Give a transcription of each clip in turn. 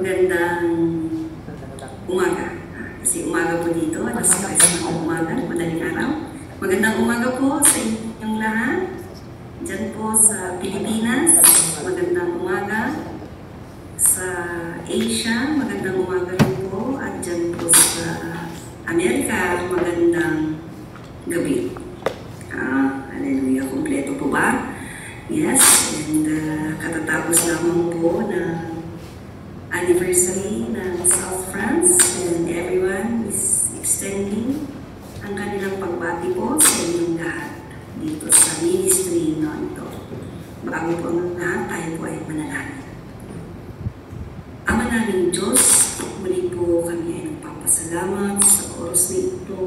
Magandang umaga. Kasi umaga po dito, alas 6 ng umaga, madaling araw. Magandang umaga po sa inyong lahat. Diyan po sa Pilipinas, magandang umaga. Sa Asia, magandang umaga rin po. At diyan po sa Amerika, magandang gabi. Hallelujah, kompleto po ba? Yes, and katatapos lamang po na anniversary ng South France, and everyone is extending ang kanilang pagbati po sa inyong lahat dito sa ministry na ito. Bago po ang lahat, tayo po ay manalangin. Ama naming Diyos, muli po kami ay nagpapasalamat sa oras na ito,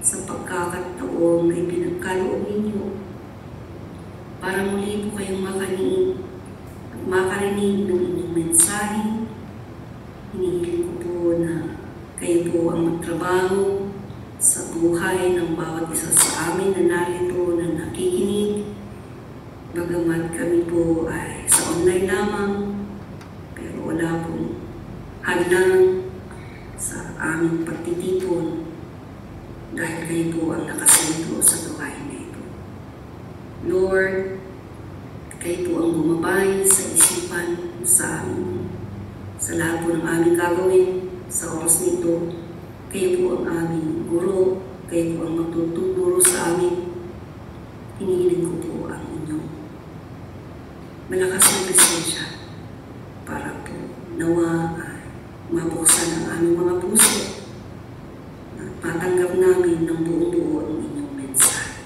sa pagkakataon na ipinagkaloob ninyo para muli po kayong makarinig ng inyong mensahe. Hinihiling ko po na kayo po ang magtrabaho sa buhay ng bawat isa sa amin na narito na nakikinig. Bagamat kami po ay sa online lamang, pero wala pong hadlang sa aming pagtitipon dahil kayo po ang nakasento sa buhay na ito. Lord, kayo po ang bumabay sa isipan sa amin. Sa lahat po ng aming gagawin sa oras nito, kayo po ang aming guro, kayo po ang magtuturo sa amin. Hinihiling ko po ang inyong malakas na presensya para po nawa mabuksan ang aming mga puso at matanggap namin ng buong buo ang inyong mensahe.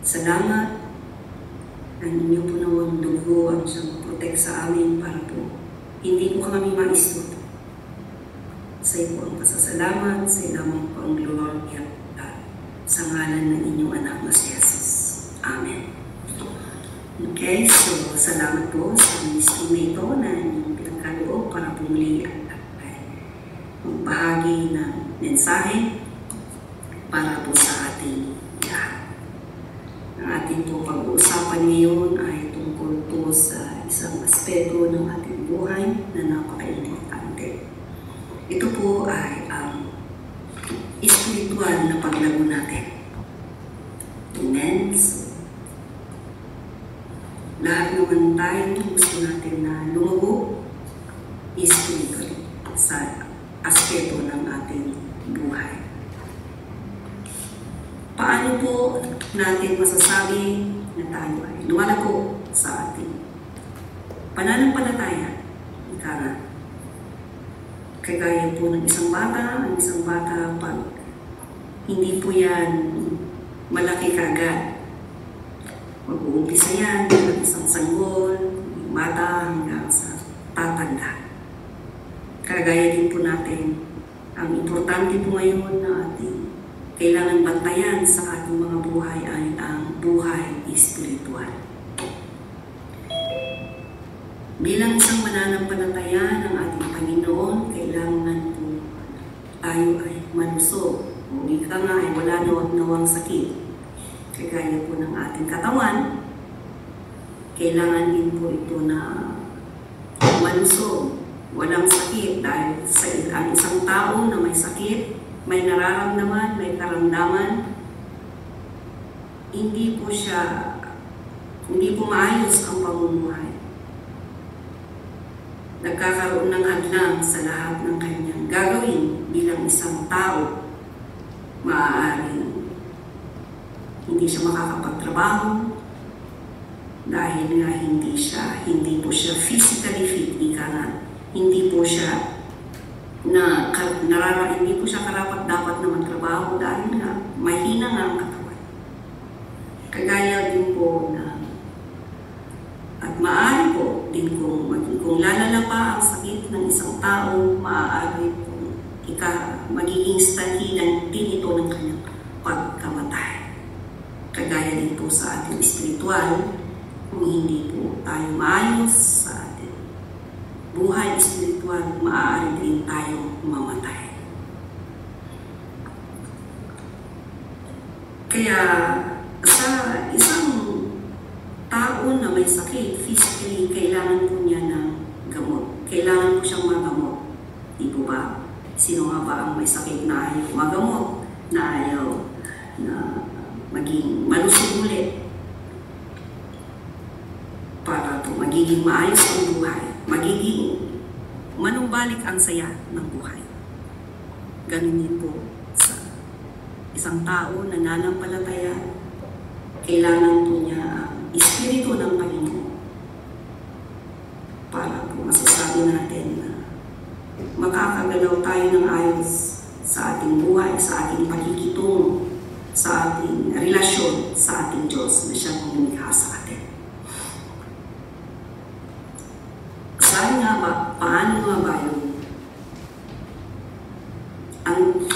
Salamat. Ang inyo po nawang dugo ang siyang protect sa amin para po hindi po kami maistot. Sa iyo po ang pasasalamat, sa iyo lamang po ang glory at sa ngalan ng inyong anak na si Jesus. Amen. Okay, so salamat po sa ministry na ito na inyong pinagkaloob para pumuli at magbahagi ng mensahe para po sa ating lahat. Ang ating po pag-uusapan ngayon ay tungkol po sa isang aspeto ng ating buhay na napaka-importante. Ito po ay ang espiritual na paglago natin. Amen? So, lahat naman tayo gusto natin na lumago espiritually sa aspeto ng ating buhay. Paano po natin masasabi na tayo ay lumalago sa ating pananampalataya? Ika nga. Kagaya po ng isang bata, ang isang bata pag hindi po yan malaki kagad. Mag-uumpisa yan ng isang sanggol, bata hanggang sa tatanda. Kagaya din po natin, ang importante po ngayon na ating kailangan bantayan sa ating mga buhay ay ang buhay espiritual. Bilang isang mananampalataya ng ating Panginoon, kailangan po tayo ay malusog. O ika nga ay wala nawang sakit. Kagaya po ng ating katawan, kailangan din po ito na malusog. Walang sakit dahil sa ang isang tao na may sakit, may nararamdaman, may karamdaman, hindi po maayos ang pamumuhay. Nagkakaroon ng hadlang sa lahat ng kanyang gagawin bilang isang tao. Maaaring hindi siya makakapagtrabaho dahil nga hindi po siya physically fit, ika nga. Hindi po siya hindi po siya karapat-dapat na magtrabaho dahil nga mahina nga ang katawan. Kagaya din po na at maaari po din kung lalala pa ang sakit ng isang tao, maaari po magiging stahilan din ito ng kanyang pagkamatay. Kagaya din po sa ating espiritual, kung hindi po tayo maayos sa ating buhay espiritual, maaari din tayo mamatay. Kaya sa isang tao na may sakit, physically, kailangan po niya ng gamot. kailangan po siyang magamot. Di po ba? Sino nga ba ang may sakit na ayaw magamot, na ayaw na maging malusog ulit para po magiging maayos ang buhay, magiging manumbalik ang saya ng buhay. Ganun din po sa isang tao na nananampalataya, kailangan po niya ang Espiritu ng Panginoon para po masasabi natin na makakagalaw tayo ng ayos sa ating buhay, sa ating pakikitungo, sa ating relasyon sa ating Diyos na siyang lumikha sa atin. Saan nga ba, paano nga ba yung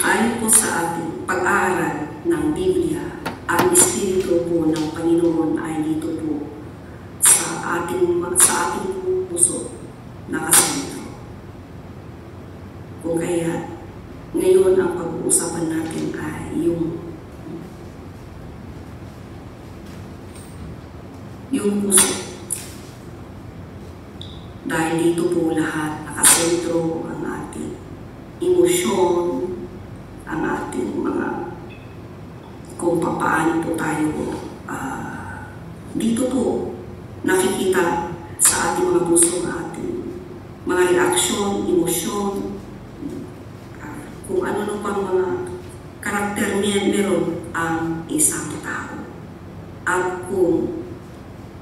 ayon po sa ating pag-aaral ng Biblia, ang Espiritu po ng Panginoon ay dito po sa ating puso nakasentro. Kung kaya ngayon ang pag-uusapan natin ay yung puso. Dahil dito po lahat nakasentro ang ating emosyon, ang ating mga kung paano po tayo dito po nakikita sa ating mga puso, ating mga reaksyon, emosyon, kung ano pang mga karakter niya meron ang isang tao. At kung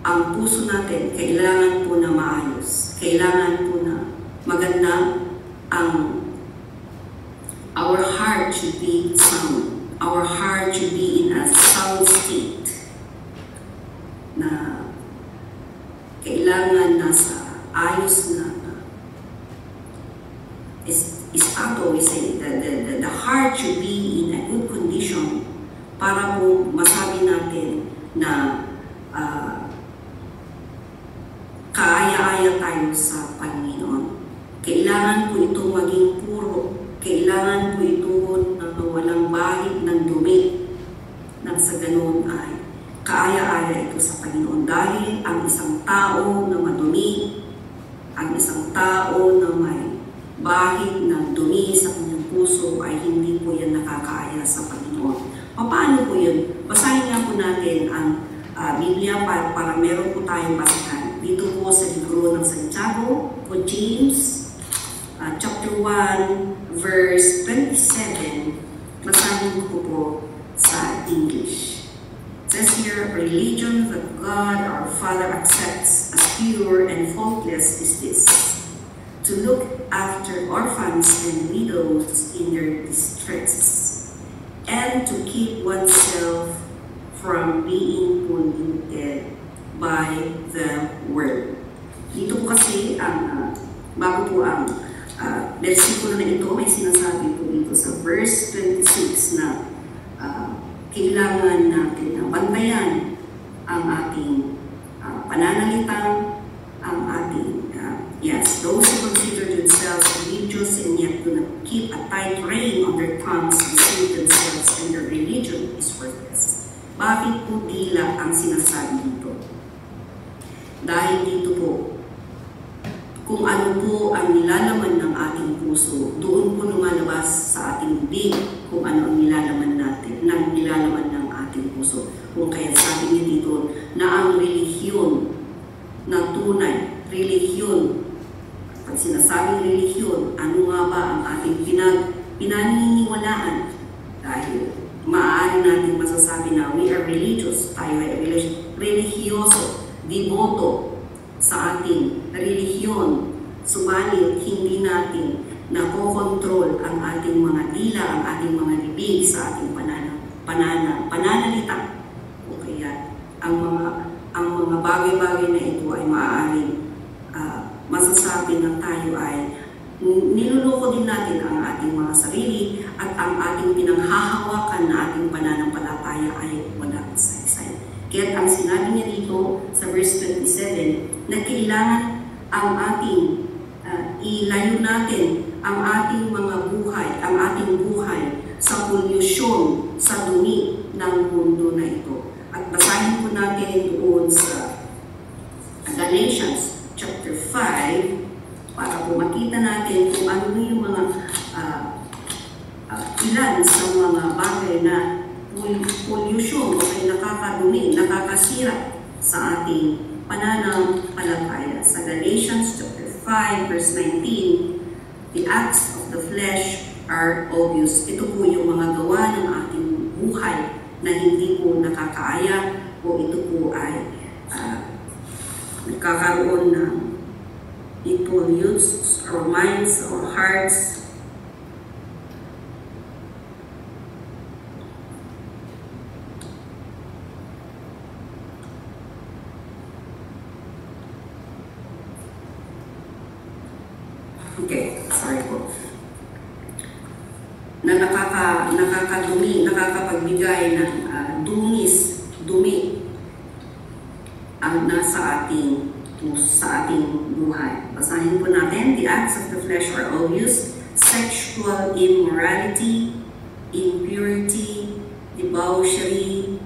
ang puso natin kailangan po na maayos, kailangan po na maganda, our heart should be sound. Our heart should be in a sound state na kailangan nasa ayos na estado. We say the heart should be in a good condition para po masabi natin na kaaya-aya tayo sa Panginoon. Kailangan po ito maging puro. Kailangan po ito na walang bahid ng dumi. Nang sa ganoon ay kaaya-aya ito sa Panginoon. Dahil ang isang tao na madumi, ang isang tao na may bahid ng dumi sa kanyang puso ay hindi po yan nakakaaya sa Panginoon. Paano po yun? Basahin nga po natin ang Biblia para meron po tayong basahan. Dito po sa libro ng Santiago o James, chapter 1, verse 27, basahin ko po sa English. It says here, religion that God our Father accepts as pure and faultless is this, to look after orphans and widows in their distress, and to keep oneself from being polluted by the world. Dito po kasi bago po ang versikulo na ito, may sinasabi po dito sa verse 26 na kailangan natin na bantayan ang ating pananalita, ang ating, those who consider themselves religious and yet do not keep a tight rein on their tongues deceive themselves and their religion is worthless. Bakit po dila ang sinasabi dito? Dahil dito po, kung ano po ang nilalaman ng ating puso, doon po lumalabas sa ating bibig kung ano ang nilalaman ng ating puso. Kung kaya sabi niya dito na ang relihiyon na tunay, relihiyon, pag sinasabing relihiyon, ano nga ba ang ating pinaniniwalaan? Dahil maaari natin masasabi na we are religious, tayo ay religyoso, deboto sa ating relihiyon, subalit hindi natin nakokontrol ang ating mga dila, ang ating mga bibig sa ating pananalita. O kaya ang mga bagay-bagay na ito ay maaaring masasabi na tayo ay niluloko din natin ang ating mga sarili at ang ating pinanghahawakan na ating pananampalataya ay walang saysay. Kaya ang sinabi niya dito sa verse 27 na kailangan ang ating ilayo natin ang ating mga buhay, ang ating buhay sa polusyon, sa dumi ng mundo na ito. At basahin po natin doon sa Galatians chapter 5 para po natin kung ano yung mga ilan sa mga bagay na pollution o ay nakakadumi, nakakasira sa ating pananampalataya. Sa Galatians chapter 5 verse 19, the acts of the flesh are obvious. Ito po yung mga gawa ng ating buhay na hindi po nakakaaya o ito po ay nagkakaroon ng it pollutes our minds, our hearts. Okay, sorry po. Na nakakadumi, nakakapagbigay ng dumi ang nasa sa ating buhay. Basahin po natin, the acts of the flesh are obvious: sexual immorality, impurity, debauchery,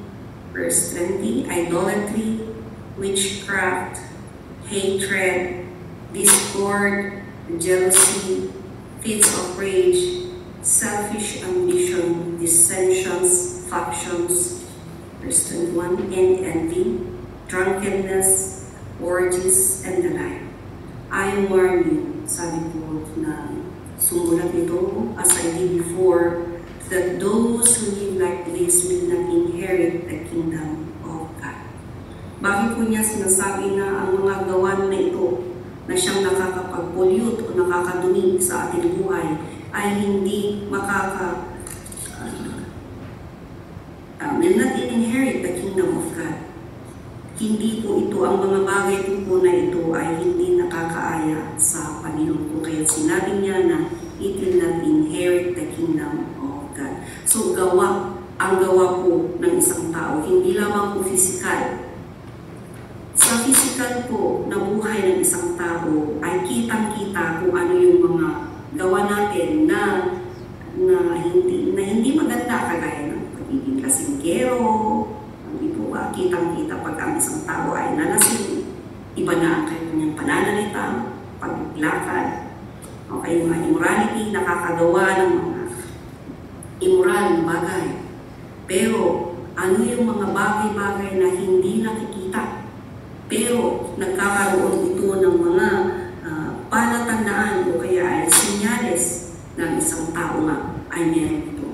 verse 20, idolatry, witchcraft, hatred, discord, jealousy, fits of rage, selfish ambition, dissensions, factions, verse 21, and envy, drunkenness, orgies, and the like. I warn you, sabi po na sumulat nito, as I did before, that those who live like this will not inherit the kingdom of God. Bakit po niya sinasabi na ang mga gawan na ito na siyang nakakapag-pollute o nakakadumi sa ating buhay ay hindi will not inherit the kingdom of God. Hindi po ito, ang mga bagay po na ito ay hindi nakakaaya sa Panginoon ko. Kaya sinabi niya na it will not inherit the kingdom of God. So ang gawa po ng isang tao, hindi lamang po physical. Sa physical po na buhay ng isang tao ay kitang-kita kung ano yung mga gawa natin na hindi maganda, kagaya ng pagiging lasinggero. Hindi po ba kitang-kita pag ang isang tao ay nalasing, iba na ang kanyang pananalita, paglakad, o kaya mga immorality, nakakagawa ng mga immoral na bagay. Pero ano yung mga bagay-bagay na hindi nakikita? Pero nagkakaroon ito ng mga palatandaan o kaya ay senyales ng isang tao nga ay meron ito.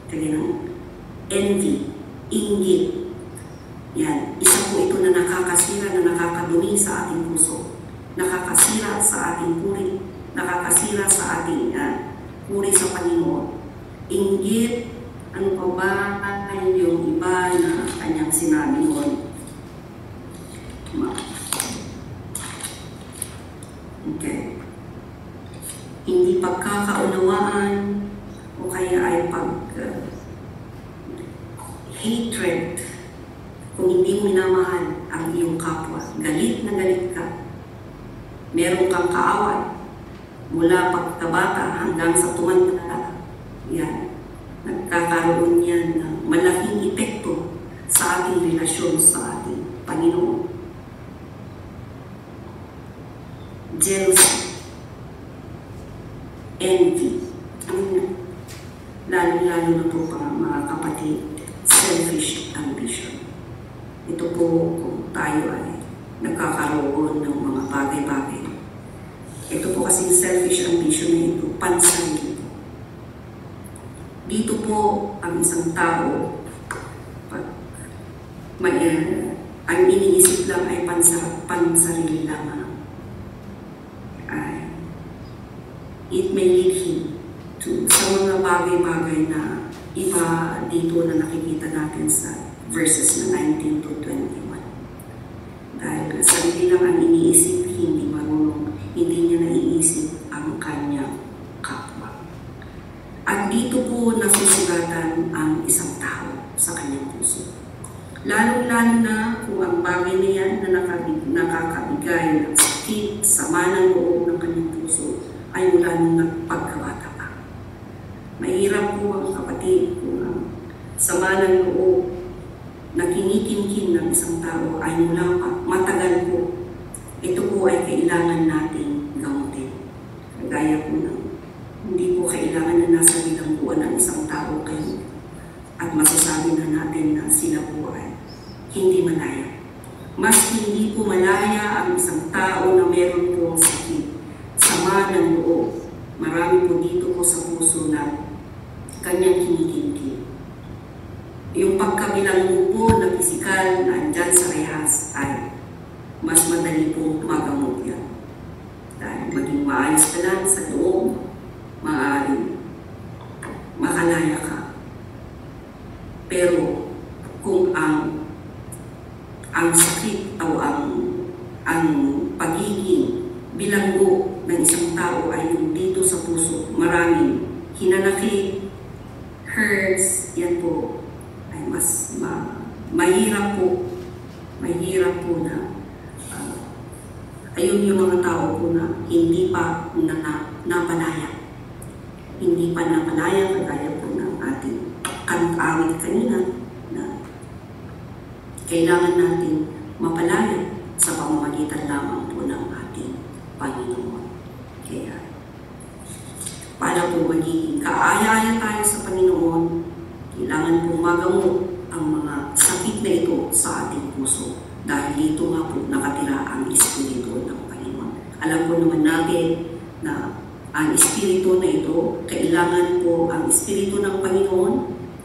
Kaya ng envy, inggit. Yan, isa po ito na nakakasira, na nakakadumi sa ating puso. Nakakasira sa ating puri. Nakakasira sa ating puri sa Panginoon. Inggit, ano pa ba ay yung iba na kanyang sinabi noon? Okay. Hindi pagkakaunawaan o kaya ay hatred. Kung hindi mo minamahal ang iyong kapwa, galit na galit ka, meron kang kaaway mula pagkabata hanggang sa tumanda, yan, nagkakaroon yan ng malaking epekto sa ating relasyon sa ating Panginoon. Jealousy, envy, lalo-lalo na po mga kapatid, selfish ambition. Ito po kung tayo ay nagkakaroon ng mga bagay-bagay. Ito po kasing selfish ambition na ito, pansarili po. Dito po ang isang tao, ang iniisip lang ay pansarili lamang. It may lead him to sa mga bagay-bagay na iba dito na nakikita natin sa verses na 19 to 21. Dahil sarili lang ang iniisip, hindi marunong, hindi niya naiisip ang kanyang kapwa. At dito po nasusugatan ang isang tao sa kanyang puso. Lalo-lalo na kung ang bagay na yan na nakakabigay ng sakit, sama ng loob ng kanyang puso ay mula nung nagpagkabata pa. Mahirap po ang kapatid kung ang sama ng loob na kinikinkin ng isang tao ay mula pa, matagal po. Ito po ay kailangan nating gamutin. Kagaya po ng Hindi po kailangan na nasa bilangguan ng isang tao kayo at masasabi na natin na sila po ay hindi malaya. Mas hindi po malaya ang isang tao na meron pong sakit, sama ng loob. Marami po dito po sa puso na kanyang kinikinti. Yung pagkabilanggo po na pisikal na andyan sa rehas ay mas madali po magamot yan. Dahil maging maayos ka lang sa loob, maaaring makalaya ka. Pero kung ang sakit o ang pagiging bilanggo ng isang tao ay dito sa puso, maraming hinanakit, hurts, yan po ay mas mahirap po na ayun yung mga tao po na hindi pa napalaya. Hindi pa napalaya kagaya po ng ating awit kanina na kailangan natin mapalaya sa pamamagitan lamang po ng ating Panginoon. Kaya, para po magiging kaaya-aya tayo sa Panginoon, kailangan po magamot ang mga sakit na ito sa ating puso. Dahil dito nga po nakatira ang Espiritu ng Panginoon. Alam po naman natin na ang Espiritu na ito, kailangan po ang Espiritu ng Panginoon,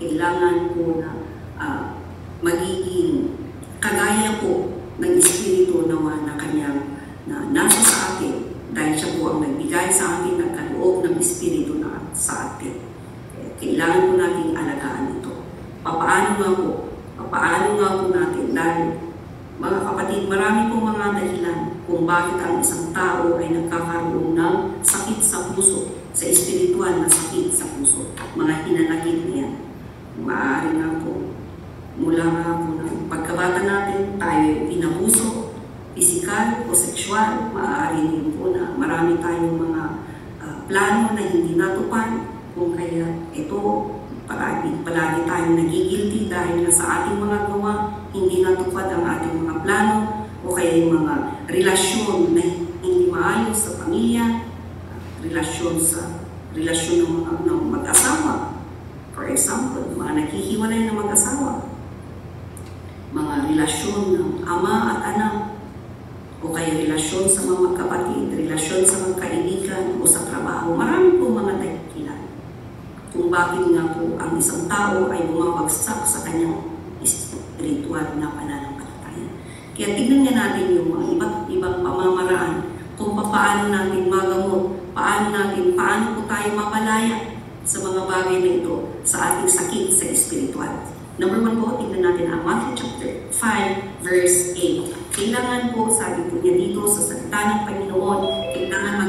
kailangan po na magiging kagaya po ng Espiritu nawa na kanyang na nasa sa atin dahil siya po ang nagbigay sa atin ng kaloob ng Espiritu na sa atin. Kailangan po natin alagaan ito. Papaano nga po natin dahil mga kapatid, marami pong mga dahilan kung bakit ang isang tao ay nagkakaroon ng sakit sa puso, sa espiritual na sakit sa puso. Mga hinanakit na yan. Maaari nga po, mula nga po ng pagkabata natin, tayo inabuso, pisikal o sexual. Maaari din po na marami tayong mga plano na hindi natupad. Kung kaya ito, palagi tayong nagigilty dahil na sa ating mga gawa, hindi natupad ang ating mga plano o kaya yung mga relasyon na hindi maayos sa pamilya, relasyon ng mag-asawa. For example, mga naghihiwalay ng mag-asawa, mga relasyon ng ama at anak, o kaya relasyon sa mga kapatid, relasyon sa mga kaibigan o sa trabaho. Marami po mga dahilan kung bakit nga po ang isang tao ay bumabagsak sa kanyang espiritual na pananampalataya. Kaya tignan nga natin yung mga iba't ibang pamamaraan kung paano natin magamot, paano po tayo mapalaya sa mga bagay na ito sa ating sakit sa espiritual. Number 1 po, tignan natin ang Matthew chapter 5, verse 8. Kailangan po, sabi po niya dito sa salita ng Panginoon, kailangan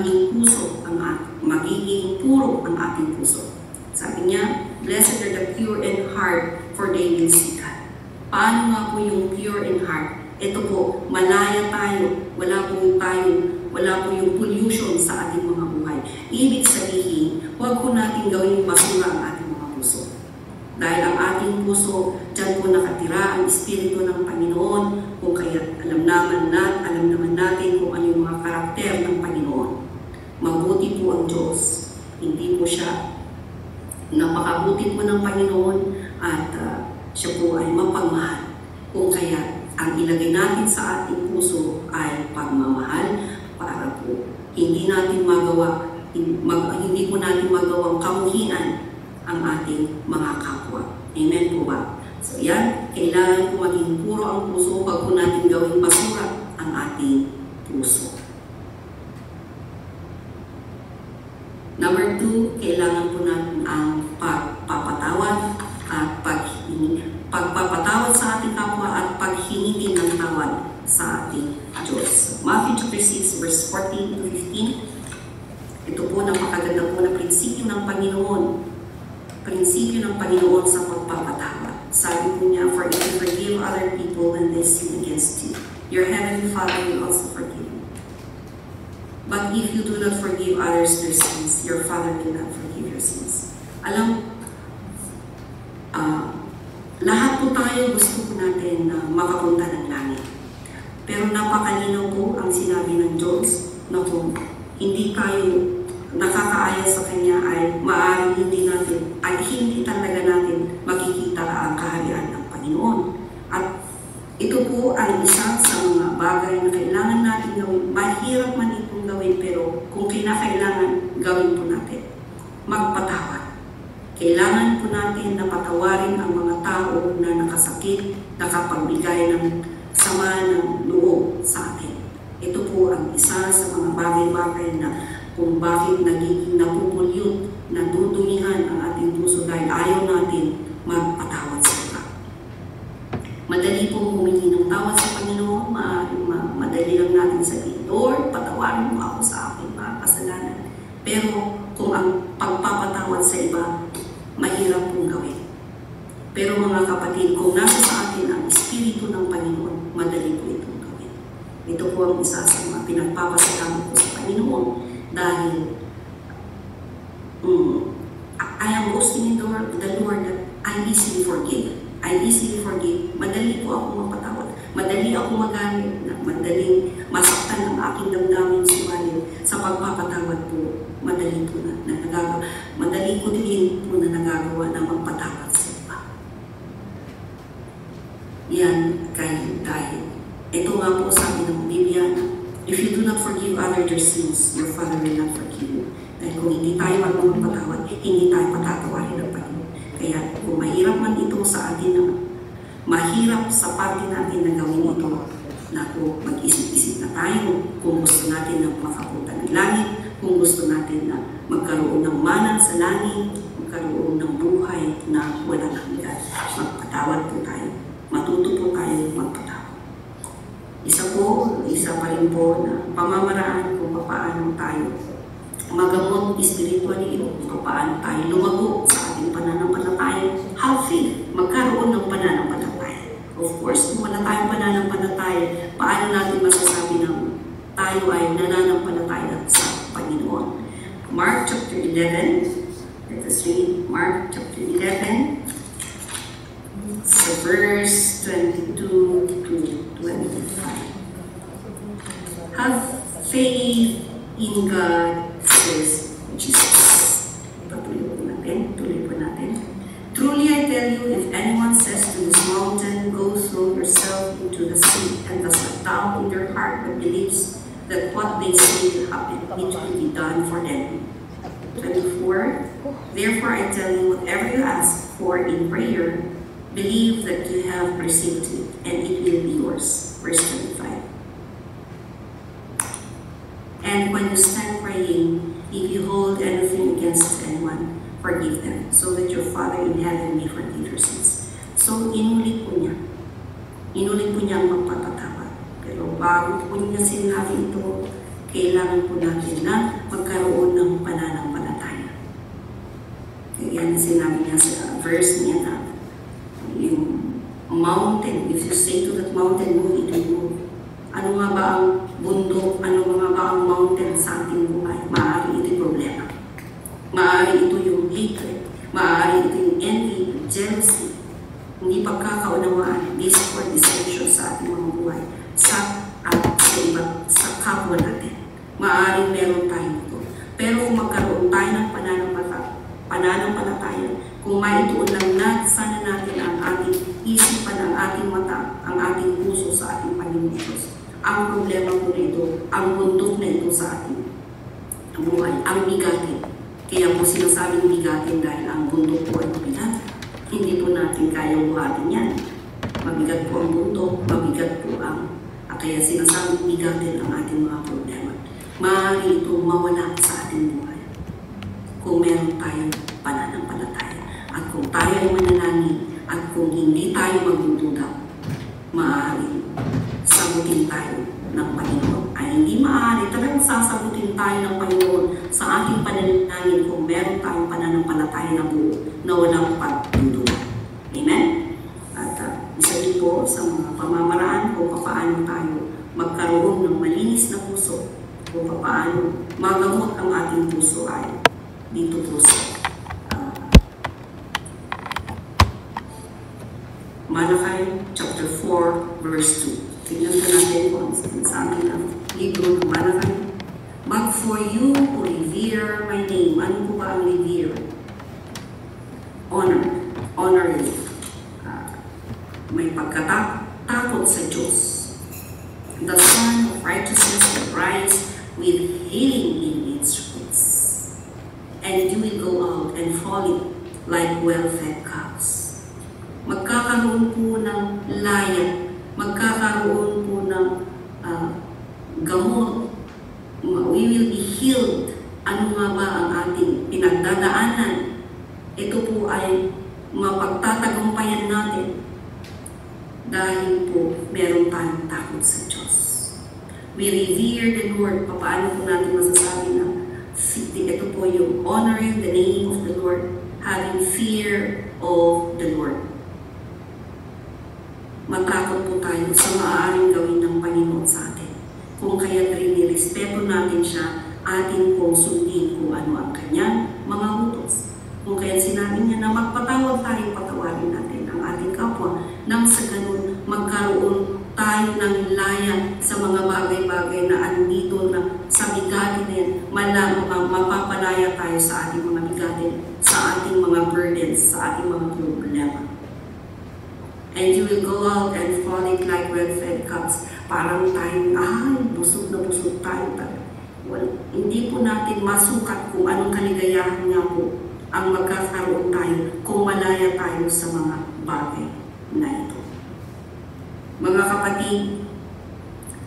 magiging puro ang ating puso. Sabi niya, blessed are the pure in heart, for they will see God. Paano nga po yung pure in heart? Ito po, malaya tayo, wala po yung pollution sa ating mga buhay. Ibig sabihin, huwag po natin gawing basura ang ating mga puso. Dahil ang ating puso, dyan po nakatira ang Espiritu ng Panginoon, kung kaya alam naman natin kung ano yung mga karakter ng Panginoon. Mabuti po ang Diyos. Hindi po siya napakabuti po ng Panginoon at siya po ay mapagmahal. Kung kaya ang ilagay natin sa ating puso ay pagmamahal para po hindi po natin magawang kamuhian ang ating mga kapwa. Amen po ba? So yan, kailangan po maging puro ang puso, pag po natin gawing basura ang ating puso. Number 2, kailangan po natin ang pagpapatawad at pagpapatawad sa ating kapwa at paghingi din ng tawad sa ating Diyos. Matthew chapter 6, verse 14 to 15. Ito po, napakaganda po na prinsipyo ng Panginoon. Prinsipyo ng Panginoon sa pagpapatawad. Sabi po niya, for if you forgive other people when they sin against you, your heavenly Father will also forgive you. But if you do not forgive others their sins, your Father will not forgive your sins. Lahat po tayo gusto po natin na makapunta ng langit. Pero napakalinaw po ang sinabi ng Diyos na kung hindi tayo nakakaayon sa Kanya ay maaaring hindi talaga natin makikita ang kaharian ng Panginoon. At ito po ang isa sa mga bagay na kailangan natin gawin. Mahirap man itong gawin, pero kung kinakailangan, gawin po natin. Magpatawad. Kailangan po natin na patawarin ang mga tao na nakasakit, nakapagbigay ng sama ng loob sa atin. Ito po ang isa sa mga bagay-bagay na kung bakit nagiging napupulyot, nadudumihan ang ating puso dahil ayaw natin magpatawad sa iba. Madali pong humingi ng tawad sa Panginoon, madali lang natin sabihin, Lord, patawarin mo ako sa aking mga kasalanan. Pero kung ang pagpapatawad sa iba, mahirap pong gawin. Pero mga kapatid, kung nasa sa atin ang Espiritu ng Panginoon, madali po itong gawin. Ito po ang isa sa mga pinagpapasalamat ko sa Panginoon dahil I am boasting in the Lord that I easily forgive. I easily forgive. Madali po ako mapatawad. Madali ako magalit. Madaling masaktan ang aking damdamin subalit sa pagpapatawad po. Madali po na nagagawa. Madali ko din po na nagagawa na magpatawad sa iba. Yan dahil. Ito nga po sabi ng Biblia na if you do not forgive others their sins, your Father will not forgive you. Dahil kung hindi tayo magpapatawad, hindi tayo patatawarin ng Panginoon. Kaya kung mahirap man ito sa atin na mahirap sa parte natin na gawin ito, na kung mag-isip-isip na tayo, kung gusto natin na makapunta ng langit, kung gusto natin na magkaroon ng mana sa langit, magkaroon ng buhay na walang hanggan. Magpatawad po tayo. Matuto po tayo magpatawad. Isa pa rin po na pamamaraan kung paano tayo magamot spiritually, kung paano tayo lumago sa ating pananampalataya, healthy, magkaroon ng pananampalataya. Of course, kung wala tayong pananampalataya, paano natin masasabi na tayo ay nananampalataya sa Panginoon? Mark chapter 11, let us read Mark chapter 11, sa verse 22 to 25. Have faith in God, says Jesus. Tuloy po natin. Truly I tell you, if anyone says to this mountain, go throw yourself into the sea, and does not doubt in their heart but believes that what they say will happen, it will be done for them. 24. Therefore I tell you, whatever you ask for in prayer, believe that you have received it, and it will be yours. Verse 25. And when you stand praying, if you hold anything against anyone, forgive them, so that your Father in heaven may forgive your sins. So, inulit po niya. Inulit po niya ang magpapatawad. Pero bago po niya sinabi ito, kailangan po natin na magkaroon ng pananampalataya. Kaya yan sinabi niya sa verse niya na yung mountain, if you say to that mountain, move, it will move. Ano nga ba ang bundok, ano nga ba ang mountain sa ating buhay? Maaari ito yung problema. Maaari ito yung hatred. Maaari ito yung envy, jealousy, hindi pagkakaunawaan, discord, dissension sa ating mga buhay, sa iba, sa kapwa natin. Maaari meron tayo ito. Pero kung magkaroon tayo ng pananampalataya, kung maituon lang sana natin ang ating isipan, ang ating mata, ang ating puso sa ating Panginoon Diyos. Ang problema po nito, ang bundok na ito sa ating buhay, ang bigatin. Kaya po sinasabing bigatin dahil ang bundok po ay mabigat. Hindi po natin kayang buhatin yan. Mabigat po ang bundok, mabigat po ang, kaya sinasabing bigatin ang ating mga problema. Maaari ito mawala sa ating buhay kung meron tayong pananampalataya. At kung tayo ay mananangin, at kung hindi tayo magdududa, maaari sagutin tayo ng Panginoon. Ay hindi maaari, talagang sasagutin tayo ng Panginoon sa ating pananalangin kung meron tayong pananampalataya na buo na walang pagdududa. Amen? At isa din po sa mga pamamaraan kung paano tayo magkaroon ng malinis na puso, kung paano magamot ang ating puso ay dito po sa Malachi chapter 4 verse 2. Tignan po natin kung ang sabi ng libro ng Malachi. But for you who revere my name. Ano po ba ang revere? Honor. Honor you. May pagkatakot sa Diyos. The Sun of Righteousness will rise with healing in its roots. And you will go out and follow like well-fed cows. Magkakaroon po ng laya, magkakaroon po ng gamot. We will be healed. Ano nga ba ang ating pinagdadaanan? Ito po ay mapagtatagumpayan natin dahil po meron tayong takot sa Diyos. We revere the Lord. Paano po natin masasabi na ito po yung honoring the name of the Lord, having fear of the Lord. Matakot po tayo sa maaaring gawin ng Panginoon sa atin. Kung kaya rin nirespeto natin siya, atin pong sundin kung ano ang kanyang mga utos. Kung kaya sinabi niya na magpatawad tayo, patawarin natin ang ating kapwa, nang sa ganun magkaroon tayo ng laya sa mga bagay-bagay na andito na sa bigatin na yan, mapapalaya tayo sa ating mga bigatin, sa ating mga burdens, sa ating mga problema. And you will go out and fall it like well-fed cubs. Parang tayo, busog na busog tayo. Well, hindi po natin masukat kung anong kaligayahan nga po ang magkakaroon tayo kung malaya tayo sa mga bagay na ito. Mga kapatid,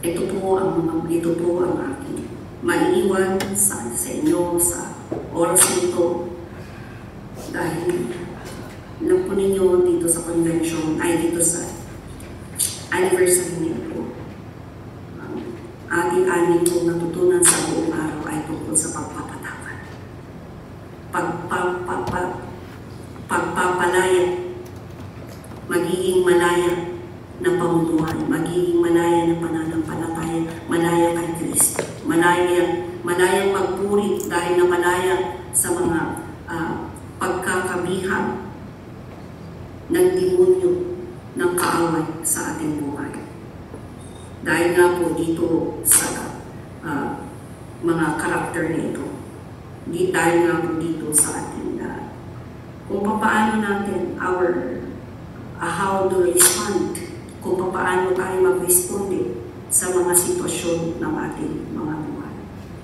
ito po ang aking maiiwan sa inyo sa oras nito dahil alam po ninyo dito sa convention ay dito sa anniversary nito. Ating-ating pong natutunan sa buong araw ay tungkol sa pagpapatawad. Pagpapalaya, magiging malaya na pamunuan, magiging malaya na pananampalataya, malaya kay Kristo. Malayang magpurit dahil na malaya sa mga pagkakabihag ng demonyo ng kaaway sa ating buhay. Dahil nga po dito sa mga karakter nito, dahil nga po dito sa ating kung paano natin how to respond, kung paano tayo mag-responde sa mga sitwasyon ng ating mga buhay.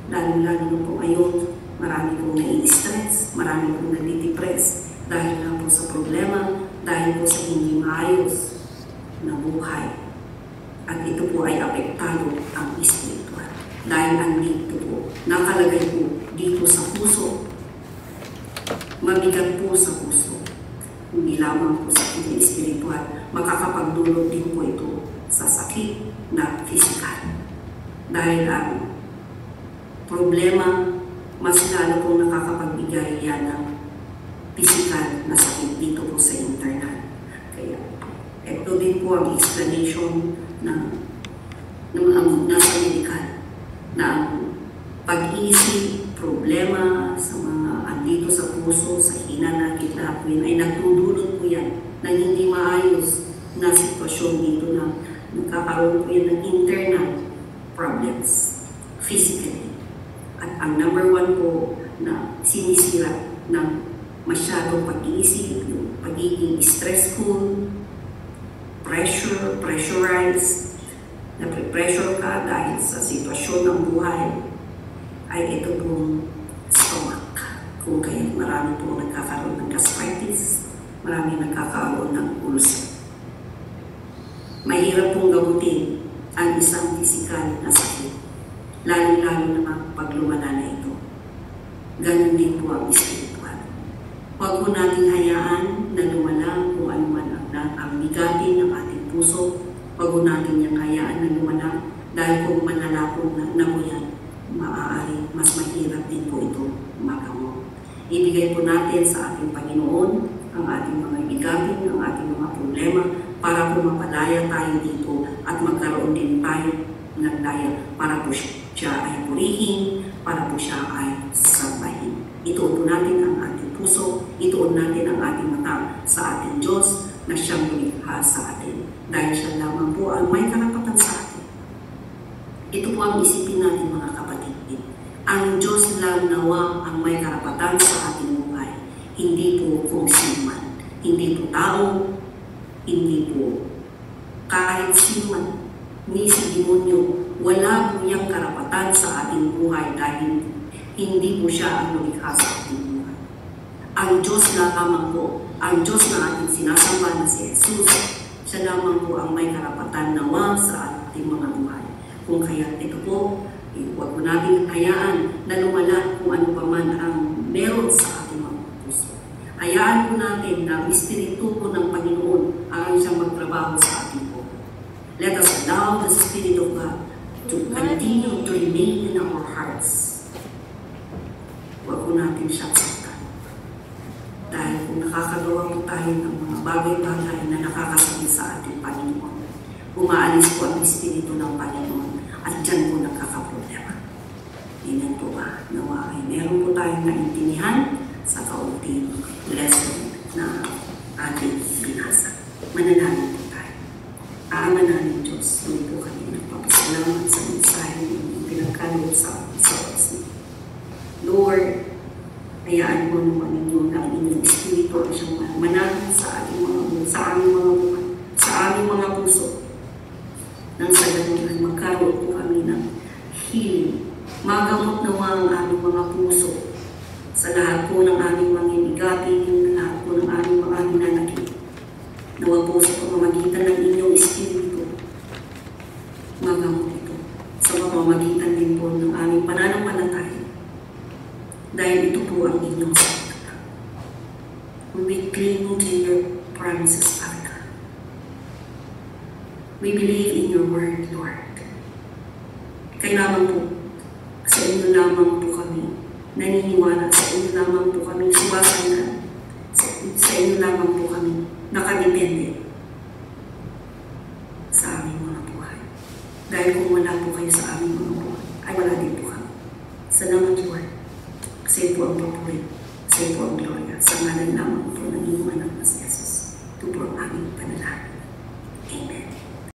Lalo-lalo na po ngayon, marami pong nai-stress, marami pong nadidepress dahil nga po sa problema, dahil po sa hindi maayos na buhay. At ito po ay apektado ang espiritual. Dahil andito po, nakalagay po dito sa puso, mabigat po sa puso. Hindi lamang po sa ating espiritual, makakapagdulot din po ito sa sakit na physical. Dahil ang problema, mas lalo pong nakakapagbigay yan ng physical na sakit dito po sa internal. Kaya ito din po ang explanation ng nasa medical na ang pag-iisip, problema sa mga andito sa puso, sa hinanakit na hapwin ay nagdudulot po yan ng hindi maayos na sitwasyon dito na nagkakaroon po yan ng internal problems physically. At ang number one po na sinisira ng masyadong pag-iisip, yung pagiging stressful, pressurized, na-pressure ka dahil sa sitwasyon ng buhay, ay ito pong stomach. Kung kayo marami pong nagkakaroon ng gastritis, marami nagkakaroon ng ulcer. Mahirap pong gamutin ang isang physical na sakit, lalo-lalo na pag lumala na ito. Ganun din po ang spiritual. Huwag po nating hayaan na lumala kung ano man ang bigatin ng ating puso. Huwag po natin niyang hayaan na lumala dahil kung manala po na po yan, maaari mas mahirap din po ito magamot. Ibigay po natin sa ating Panginoon ang ating mga bigatin, ang ating mga problema para po mapalaya tayo dito at magkaroon din tayo ng daya para po siya ay purihin, para po siya ay sambahin. Ituon po natin ang ating puso, ituon natin ang ating mata sa ating Diyos na siyang lumikha sa atin. Dahil siya lamang po ang may karapatan sa atin. Ito po ang isipin natin mga kapatid. Ang Diyos lang nawa ang may karapatan sa ating buhay, hindi po kung sino man. Hindi po tao, hindi po kahit sino man, ni si demonyo. Wala po niyang karapatan sa ating buhay dahil hindi po siya ang lumikha sa ating buhay. Ang Diyos lamang po, ang Diyos na ating sinasamba na si Jesus, siya lamang po ang may karapatan nawa sa ating mga buhay. Kung kaya ito po, huwag po natin hayaan na lumala kung ano pa man ang meron sa ating mga puso. Hayaan po natin na Espiritu po ng Panginoon ang siyang magtrabaho sa ating po. Let us allow the Spirit of God to continue to remain in our hearts. Huwag po natin siyang saktan. Dahil kung nakakagawa po tayo ng mga bagay-bagay na nakakasakit sa ating Panginoon, umaalis po ang Espiritu ng Panginoon at dyan po nagkakaproblema. Amen po ba? Nawa ay meron po tayong naintindihan sa kaunting lesson na ating binasa. Manalangin po tayo. Ama namin Diyos, muli po kami nagpapasalamat sa mensahe ng pinagkaloob sa oras. Lord, hayaan mo naman ninyo na ang inyong Espiritu ang siyang manahan sa aming mga buhay, sa aming mga puso. Nang sa ganun ay magkaroon po kami ng healing. Magamot nawa ang aming mga puso sa lahat po ng aming mga bigatin, lahat po ng aming mga hinanakit. Nawa po sa pamamagitan ng inyong Espiritu, magamot ito sa pamamagitan din po ng aming pananampalataya. Dahil ito po ang inyong salita. We cling to your promises, Father. We believe in your word, Lord. Kailangan po, sa inyo lamang po kami naniniwala, sa inyo lamang po kami sumasanggan, sa inyo lamang po kami nakadepende sa aming mga buhay. Dahil kung wala po kayo sa aming mga buhay, ay wala din po kami. Salamat, Lord. Kasi po ang papuri, kasi po ang gloria, sa ngalan lamang po ng inyong anak na si Jesus. Ito po ang aming panalangin. Amen.